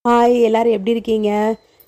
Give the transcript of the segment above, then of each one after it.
Hi எல்லாரும் எப்படி இருக்கீங்க?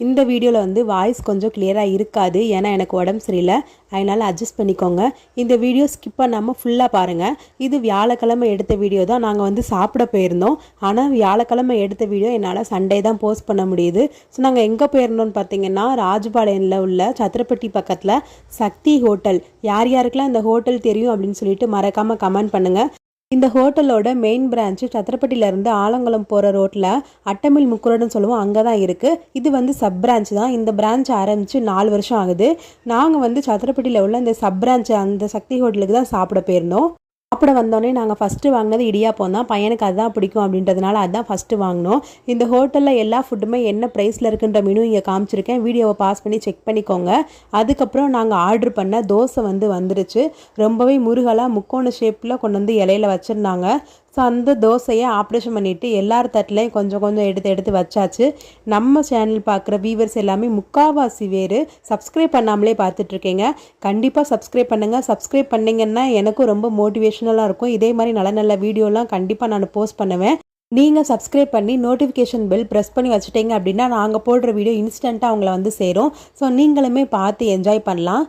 இந்த வீடியோவில் வந்து வாய்ஸ் கொஞ்சம் கிளியராக இருக்காது, ஏன்னா எனக்கு உடம்பு சரியில்லை. அதனால் அட்ஜஸ்ட் பண்ணிக்கோங்க. இந்த வீடியோ ஸ்கிப் பண்ணாமல் ஃபுல்லாக பாருங்கள். இது வியாழக்கிழமை எடுத்த வீடியோ தான். நாங்கள் வந்து சாப்பிட போயிருந்தோம். ஆனால் வியாழக்கிழமை எடுத்த வீடியோ என்னால் சண்டே தான் போஸ்ட் பண்ண முடியுது. ஸோ நாங்கள் எங்கே போயிருந்தோம்னு பார்த்தீங்கன்னா, ராஜபாளையத்தில் உள்ள சத்திரப்பட்டி பக்கத்தில் சக்தி ஹோட்டல். யார் யாருக்கெல்லாம் இந்த ஹோட்டல் தெரியும் அப்படின்னு சொல்லிட்டு மறக்காமல் கமெண்ட் பண்ணுங்கள். இந்த ஹோட்டலோட மெயின் பிரான்ச்சு சத்திரப்பட்டியிலேருந்து ஆலங்குளம் போகிற ரோட்டில் அட்டமில் முக்குரோடுன்னு சொல்லுவோம், அங்கே தான் இருக்குது. இது வந்து சப் பிரான்ச் தான். இந்த பிரான்ச் ஆரம்பித்து 4 வருஷம் ஆகுது. நாங்கள் வந்து சத்திரப்பட்டியில் உள்ள இந்த சப் பிரான்ச் அந்த சக்தி ஹோட்டலுக்கு தான் சாப்பிட போயிருந்தோம். சாப்பிட வந்தோடனே நாங்கள் ஃபஸ்ட்டு வாங்கினது இடியாப்பம் தான். பையனுக்கு அதுதான் பிடிக்கும் அப்படின்றதுனால அதுதான் ஃபஸ்ட்டு வாங்கினோம். இந்த ஹோட்டலில் எல்லா ஃபுட்டுமே என்ன ப்ரைஸில் இருக்குன்ற மெனு இங்கே காமிச்சிருக்கேன். வீடியோவை பாஸ் பண்ணி செக் பண்ணிக்கோங்க. அதுக்கப்புறம் நாங்கள் ஆர்டர் பண்ண தோசை வந்துருச்சு. ரொம்பவே முருகலாக முக்கோண ஷேப்பில் கொண்டு வந்து இலையில வச்சுருந்தாங்க. ஸோ அந்த தோசையை ஆப்ரேஷன் பண்ணிவிட்டு எல்லார் தட்டிலையும் கொஞ்சம் கொஞ்சம் எடுத்து வச்சாச்சு. நம்ம சேனல் பார்க்குற வியூவர்ஸ் எல்லாமே முக்கால்வாசி பேர் சப்ஸ்கிரைப் பண்ணாமலே பார்த்துட்ருக்கீங்க. கண்டிப்பாக சப்ஸ்கிரைப் பண்ணுங்கள். சப்ஸ்கிரைப் பண்ணிங்கன்னா எனக்கும் ரொம்ப மோட்டிவேஷனலாக இருக்கும். இதே மாதிரி நல்ல நல்ல வீடியோலாம் கண்டிப்பாக நான் போஸ்ட் பண்ணுவேன். நீங்கள் சப்ஸ்கிரைப் பண்ணி நோட்டிஃபிகேஷன் பெல் ப்ரெஸ் பண்ணி வச்சுட்டீங்க அப்படின்னா நாங்கள் போடுற வீடியோ இன்ஸ்டண்ட்டாக அவங்கள வந்து சேரும். ஸோ நீங்களுமே பார்த்து என்ஜாய் பண்ணலாம்.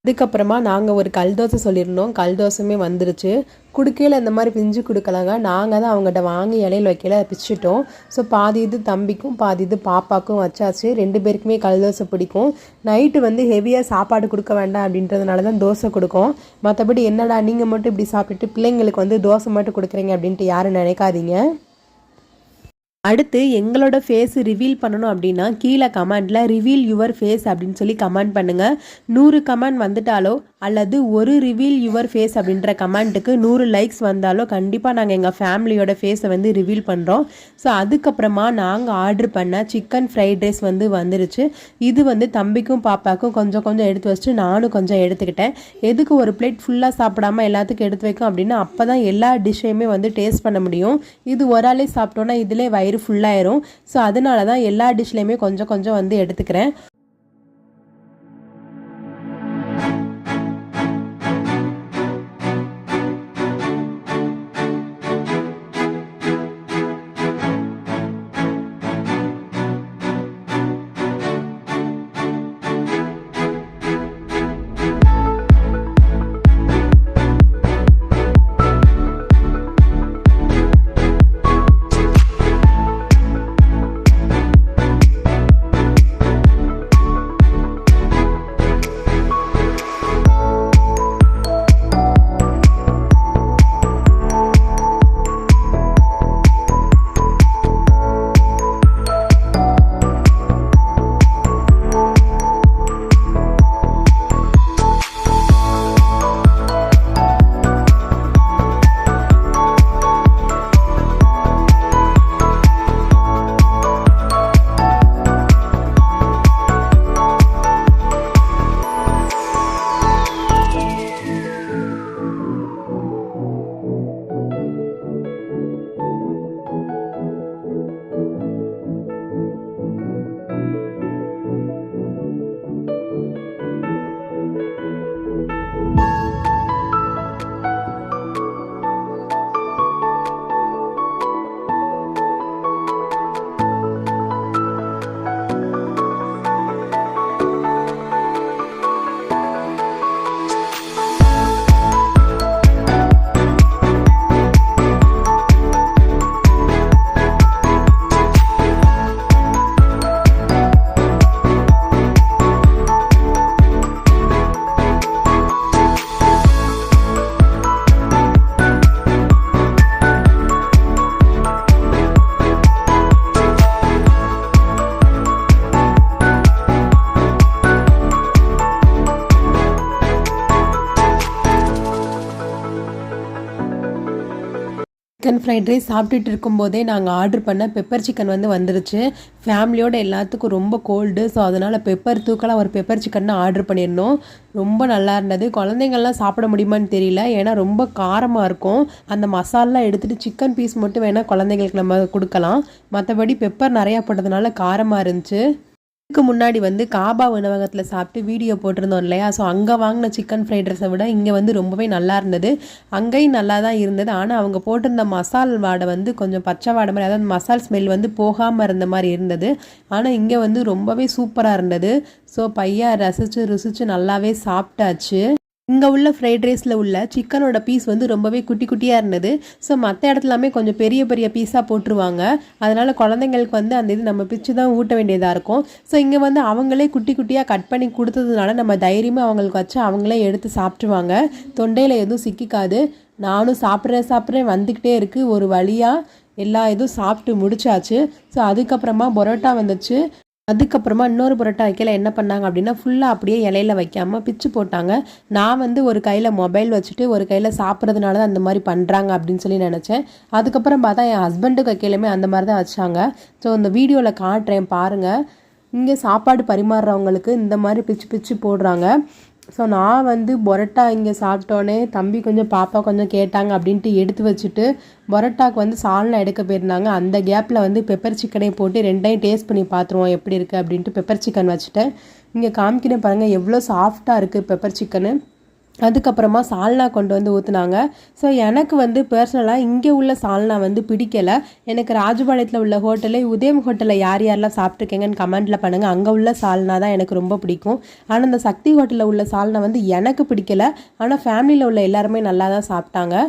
அதுக்கப்புறமா நாங்கள் ஒரு கல் தோசை சொல்லியிருந்தோம். கல் தோசையுமே வந்துருச்சு. குடுக்கையில் இந்த மாதிரி பிஞ்சு கொடுக்கலாங்க. நாங்கள் தான் அவங்ககிட்ட வாங்கி இலையில் வைக்கல பிச்சுட்டோம். ஸோ பாதி இது தம்பிக்கும் பாதி இது பாப்பாக்கும் வச்சாச்சு. 2 பேருக்குமே கல் தோசை பிடிக்கும். நைட்டு வந்து ஹெவியாக சாப்பாடு கொடுக்க வேண்டாம் அப்படின்றதுனால தான் தோசை கொடுக்கும். மற்றபடி என்னடா நீங்கள் மட்டும் இப்படி சாப்பிட்டுட்டு பிள்ளைங்களுக்கு வந்து தோசை மட்டும் கொடுக்குறீங்க அப்படின்ட்டு யாரும் நினைக்காதீங்க. அடுத்து எங்களோட ஃபேஸ் ரிவீல் பண்ணணும் அப்படின்னா கீழே கமெண்டில் ரிவீல் யுவர் ஃபேஸ் அப்படின்னு சொல்லி கமெண்ட் பண்ணுங்கள். 100 கமெண்ட் வந்துட்டாலோ அல்லது ஒரு ரிவீல் யுவர் ஃபேஸ் அப்படின்ற கமெண்ட்டுக்கு 100 லைக்ஸ் வந்தாலோ கண்டிப்பாக நாங்கள் எங்கள் ஃபேமிலியோட ஃபேஸை வந்து ரிவீல் பண்ணுறோம். ஸோ அதுக்கப்புறமா நாங்கள் ஆர்டர் பண்ண சிக்கன் ஃப்ரைட் ரைஸ் வந்துருச்சு. இது வந்து தம்பிக்கும் பாப்பாக்கும் கொஞ்சம் கொஞ்சம் எடுத்து வச்சுட்டு நானும் கொஞ்சம் எடுத்துக்கிட்டேன். எதுக்கு ஒரு பிளேட் ஃபுல்லாக சாப்பிடாமல் எல்லாத்துக்கும் எடுத்து வைக்கும் அப்படின்னா அப்போ தான் எல்லா டிஷ்ஷையுமே வந்து டேஸ்ட் பண்ண முடியும். இது ஒரு ஆளே சாப்பிட்டோன்னா இதிலே வயிறு ஃபுல்லாயிரும். ஸோ அதனால தான் எல்லா டிஷ்லையுமே கொஞ்சம் கொஞ்சம் வந்து எடுத்துக்கிறேன். சிக்கன் ஃப்ரைட் ரைஸ் சாப்பிட்டுட்டு இருக்கும்போதே நாங்கள் ஆர்டர் பண்ண பெப்பர் சிக்கன் வந்துருச்சு. ஃபேமிலியோட எல்லாத்துக்கும் ரொம்ப கோல்டு. ஸோ அதனால் பெப்பர் தூக்கலாக ஒரு பெப்பர் சிக்கன் ஆர்டர் பண்ணியிருந்தோம். ரொம்ப நல்லா இருந்தது. குழந்தைங்கள்லாம் சாப்பிட முடியுமான்னு தெரியல, ஏன்னா ரொம்ப காரமாக இருக்கும். அந்த மசாலெலாம் எடுத்துகிட்டு சிக்கன் பீஸ் மட்டும் வேணால் குழந்தைங்களுக்கு நம்ம கொடுக்கலாம். மற்றபடி பெப்பர் நிறையா போட்டதுனால காரமாக இருந்துச்சு. இதுக்கு முன்னாடி காபா உணவகத்தில் சாப்பிட்டு வீடியோ போட்டிருந்தோம் இல்லையா? ஸோ அங்கே வாங்கின சிக்கன் ஃப்ரைட் ரைஸை விட இங்கே ரொம்பவே நல்லா இருந்தது. அங்கேயும் நல்லா தான் இருந்தது. ஆனால் அவங்க போட்டிருந்த மசால் வாடை கொஞ்சம் பச்சை வாடை மாதிரி, அதாவது மசால் ஸ்மெல் போகாமல் இருந்த மாதிரி இருந்தது. ஆனால் இங்கே ரொம்பவே சூப்பராக இருந்தது. ஸோ பையன் ருசிச்சு நல்லாவே சாப்பிட்டாச்சு. இங்கே உள்ள ஃப்ரைட் ரைஸில் உள்ள சிக்கனோட பீஸ் ரொம்பவே குட்டி குட்டியாக இருந்தது. ஸோ மற்ற இடத்துலாமே கொஞ்சம் பெரிய பெரிய பீஸாக போட்டுருவாங்க. அதனால் குழந்தைங்களுக்கு அந்த இது நம்ம பிச்சு தான் ஊட்ட வேண்டியதாக இருக்கும். ஸோ இங்கே அவங்களே குட்டி குட்டியாக கட் பண்ணி கொடுத்ததுனால நம்ம தைரியமாக அவங்களுக்கு வச்சு அவங்களே எடுத்து சாப்பிட்ருவாங்க. தொண்டையில் எதுவும் சிக்கிக்காது. நானும் சாப்பிட்றேன் வந்துக்கிட்டே இருக்குது. ஒரு வழியாக எல்லா இதுவும் சாப்பிட்டு முடிச்சாச்சு. ஸோ அதுக்கப்புறமா பரோட்டா வந்துச்சு. அதுக்கப்புறமா இன்னொரு பரோட்டா வைக்கல என்ன பண்ணாங்க அப்படின்னா, ஃபுல்லாக அப்படியே இலையில வைக்காமல் பிச்சு போட்டாங்க. நான் ஒரு கையில் மொபைல் வச்சுட்டு ஒரு கையில் சாப்பிட்றதுனால தான் அந்த மாதிரி பண்ணுறாங்க அப்படின்னு சொல்லி நினச்சேன். அதுக்கப்புறம் பார்த்தா என் ஹஸ்பண்டுக்கு வைக்கலுமே அந்த மாதிரி தான் வச்சாங்க. ஸோ இந்த வீடியோவில் காட்டுறேன் பாருங்கள். இங்கே சாப்பாடு பரிமாறுறவங்களுக்கு இந்த மாதிரி பிச்சு பிச்சு போடுறாங்க. ஸோ நான் பரோட்டா இங்கே சாப்பிட்டோன்னே தம்பி கொஞ்சம் பாப்பா கொஞ்சம் கேட்டாங்க அப்படின்ட்டு எடுத்து வச்சுட்டு பரோட்டாவுக்கு சால்னா எடுக்க போயிருந்தாங்க. அந்த கேப்பில் பெப்பர் சிக்கனை போட்டு ரெண்டையும் டேஸ்ட் பண்ணி பார்த்துருவோம் எப்படி இருக்குது அப்படின்ட்டு பெப்பர் சிக்கன் வச்சுட்டேன். இங்கே காமிக்கிறேன் பாருங்கள் எவ்வளோ சாஃப்டாக இருக்குது பெப்பர் சிக்கனு. அதுக்கப்புறமா சால்னா கொண்டு ஊற்றுனாங்க. ஸோ எனக்கு பர்சனலாக இங்கே உள்ள சால்னா பிடிக்கலை. எனக்கு ராஜபாளையத்தில் உள்ள ஹோட்டலே உதயம் ஹோட்டலில் யாரெல்லாம் சாப்பிட்ருக்கீங்கன்னு கமெண்ட்டில் பண்ணுங்கள். அங்கே உள்ள சால்னா தான் எனக்கு ரொம்ப பிடிக்கும். ஆனால் இந்த சக்தி ஹோட்டலில் உள்ள சால்னா எனக்கு பிடிக்கலை. ஆனால் ஃபேமிலியில் உள்ள எல்லாருமே நல்லா தான் சாப்பிட்டாங்க.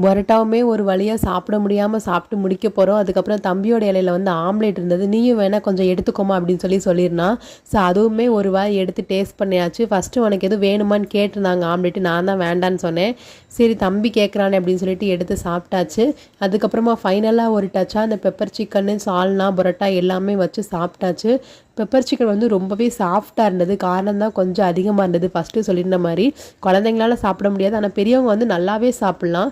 பரோட்டாவுமே ஒரு வழியாக சாப்பிட முடியாமல் சாப்பிட்டு முடிக்க போகிறோம். அதுக்கப்புறம் தம்பியோட இலையில் ஆம்லேட் இருந்தது. நீயும் வேணால் கொஞ்சம் எடுத்துக்கோமா அப்படின்னு சொல்லியிருந்தான். ஸோ அதுவுமே ஒரு வாய் எடுத்து டேஸ்ட் பண்ணியாச்சு. ஃபஸ்ட்டு உனக்கு எதுவும் வேணுமான்னு கேட்டிருந்தாங்க ஆம்லேட்டு. நான் தான் வேண்டான்னு சொன்னேன். சரி தம்பி கேட்குறானே அப்படின்னு சொல்லிட்டு எடுத்து சாப்பிட்டாச்சு. அதுக்கப்புறமா ஃபைனலாக ஒரு டச்சாக அந்த பெப்பர் சிக்கன்னு சால்னா பரோட்டா எல்லாமே வச்சு சாப்பிட்டாச்சு. பெப்பர் சிக்கன் ரொம்பவே சாஃப்டாக இருந்தது. காரணம் தான் கொஞ்சம் அதிகமாக இருந்தது. ஃபஸ்ட்டு சொல்லியிருந்த மாதிரி குழந்தைங்களால சாப்பிட முடியாது, ஆனால் பெரியவங்க நல்லாவே சாப்பிட்லாம்.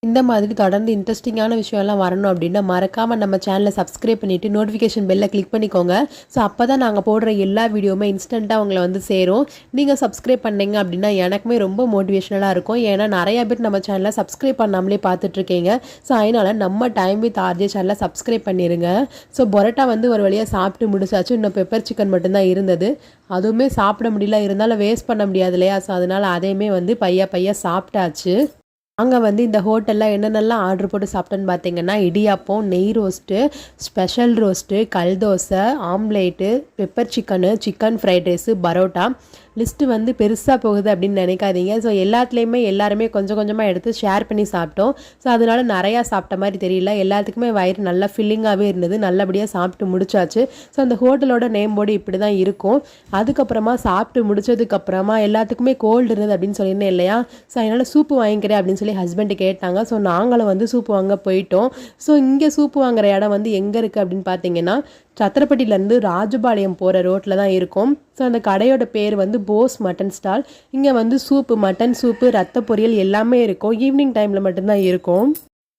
இந்த மாதிரி தொடர்ந்து இன்ட்ரெஸ்டிங்கான விஷயம்லாம் வரணும் அப்படின்னா மறக்காமல் நம்ம சேனலை சப்ஸ்கிரைப் பண்ணிவிட்டு நோட்டிஃபிகேஷன் பெல்லை கிளிக் பண்ணிக்கோங்க. ஸோ அப்போ தான் நாங்கள் போடுற எல்லா வீடியோவுமே இன்ஸ்டண்ட்டாக உங்களை வந்து சேரும். நீங்கள் சப்ஸ்கிரைப் பண்ணீங்க அப்படின்னா எனக்குமே ரொம்ப மோட்டிவேஷனலாக இருக்கும். ஏன்னா நிறையா பேர் நம்ம சேனலை சப்ஸ்கிரைப் பண்ணாமலே பார்த்துட்ருக்கீங்க. ஸோ அதனால் நம்ம டைம் வித் ஆர்ஜே சேனலை சப்ஸ்கிரைப் பண்ணிடுங்க. ஸோ பரோட்டா வந்து ஒரு வழியாக சாப்பிட்டு முடிச்சாச்சு. இன்னும் பெப்பர் சிக்கன் மட்டும்தான் இருந்தது. அதுவுமே சாப்பிட முடியல, இருந்தாலும் வேஸ்ட் பண்ண முடியாது இல்லையா? ஸோ அதனால் அதையுமே வந்து பையா சாப்பிட்டாச்சு. அங்கே வந்து இந்த ஹோட்டலில் என்னென்னலாம் ஆர்டர் போட்டு சாப்பிட்டேன்னு பார்த்தீங்கன்னா இடியாப்பம், நெய் ரோஸ்ட்டு, ஸ்பெஷல் ரோஸ்ட்டு, கல் dosa, omelette, pepper chicken, chicken fried rice, parotta. List வந்து பெருசாக போகுது அப்படின்னு நினைக்காதீங்க. ஸோ எல்லாத்துலேயுமே எல்லாருமே கொஞ்சம் கொஞ்சமாக எடுத்து ஷேர் பண்ணி சாப்பிட்டோம். ஸோ அதனால நிறையா சாப்பிட்ட மாதிரி தெரியல. எல்லாத்துக்குமே வயிறு நல்லா ஃபில்லிங்காகவே இருந்தது. நல்லபடியாக சாப்பிட்டு முடிச்சாச்சு. ஸோ அந்த ஹோட்டலோட நேம் போர்டு இப்படி தான் இருக்கும். அதுக்கப்புறமா சாப்பிட்டு முடிச்சதுக்கப்புறமா எல்லாத்துக்குமே கோல்டு இருந்தது அப்படின்னு சொல்லியிருந்தேன் இல்லையா? ஸோ அதனால் சூப்பு வாங்கிக்கிறேன் அப்படின்னு சொல்லி ஹஸ்பண்டு கேட்டாங்க. ஸோ நாங்களும் வந்து சூப்பு வாங்க போயிட்டோம். ஸோ இங்கே சூப்பு வாங்குற இடம் வந்து எங்கே இருக்குது அப்படின்னு பார்த்தீங்கன்னா சத்திரப்பட்டியிலேருந்து ராஜபாளையம் போகிற ரோட்டில் தான் இருக்கும். ஸோ அந்த கடையோட பேர் வந்து போஸ் மட்டன் ஸ்டால். இங்கே வந்து சூப்பு, மட்டன் சூப்பு, ரத்த பொரியல் எல்லாமே இருக்கும். ஈவினிங் டைமில் மட்டும்தான் இருக்கும்.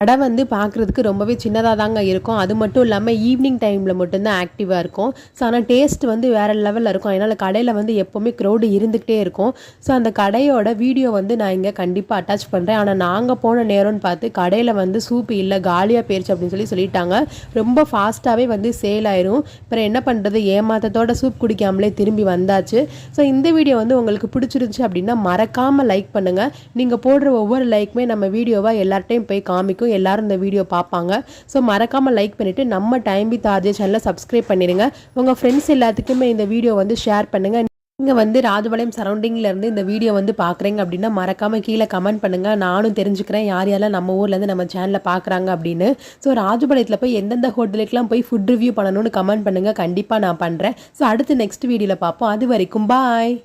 கடை வந்து பார்க்குறதுக்கு ரொம்பவே சின்னதாக தாங்க இருக்கும். அது மட்டும் இல்லாமல் ஈவினிங் டைமில் மட்டும்தான் ஆக்டிவாக இருக்கும். ஸோ ஆனால் டேஸ்ட் வந்து வேறு லெவலில் இருக்கும். அதனால் கடையில் வந்து எப்போவுமே க்ரௌடு இருந்துக்கிட்டே இருக்கும். ஸோ அந்த கடையோட வீடியோ வந்து நான் இங்கே கண்டிப்பாக அட்டாச் பண்ணுறேன். ஆனால் நாங்கள் போன நேரம்னு பார்த்து கடையில் வந்து சூப்பு இல்லை, காலியாக போயிடுச்சு அப்படின்னு சொல்லிட்டாங்க. ரொம்ப ஃபாஸ்ட்டாகவே வந்து சேல் ஆயிரும். அப்புறம் என்ன பண்ணுறது, ஏமாத்தத்தோட சூப் குடிக்காமலே திரும்பி வந்தாச்சு. ஸோ இந்த வீடியோ வந்து உங்களுக்கு பிடிச்சிருந்துச்சு அப்படின்னா மறக்காமல் லைக் பண்ணுங்கள். நீங்கள் போடுற ஒவ்வொரு லைக்குமே நம்ம வீடியோவை எல்லார்ட்டையும் போய் காமிக்கும். எல்லாரும் இந்த வீடியோ பார்ப்பாங்க. ஸோ மறக்காமல் லைக் பண்ணிவிட்டு நம்ம டைம் வித் ஆர்ஜே சேனலை சப்ஸ்கிரைப் பண்ணிடுங்க. உங்கள் ஃப்ரெண்ட்ஸ் எல்லாத்துக்குமே இந்த வீடியோ வந்து ஷேர் பண்ணுங்கள். நீங்கள் வந்து ராஜபாளையம் சரௌண்டிங்கிலேருந்து இந்த வீடியோ வந்து பார்க்குறீங்க அப்படின்னா மறக்காமல் கீழே கமெண்ட் பண்ணுங்கள். நானும் தெரிஞ்சுக்கிறேன் யார் யாரெல்லாம் நம்ம ஊர்லேருந்து நம்ம சேனலில் பார்க்குறாங்க அப்படின்னு. ஸோ ராஜபாளையத்தில் போய் எந்தெந்த ஹோட்டலுக்கெலாம் போய் ஃபுட் ரிவ்யூ பண்ணணும்னு கமெண்ட் பண்ணுங்கள். கண்டிப்பாக நான் பண்ணுறேன். ஸோ அடுத்து நெக்ஸ்ட் வீடியோவில் பார்ப்போம். அது வரைக்கும் பாய்.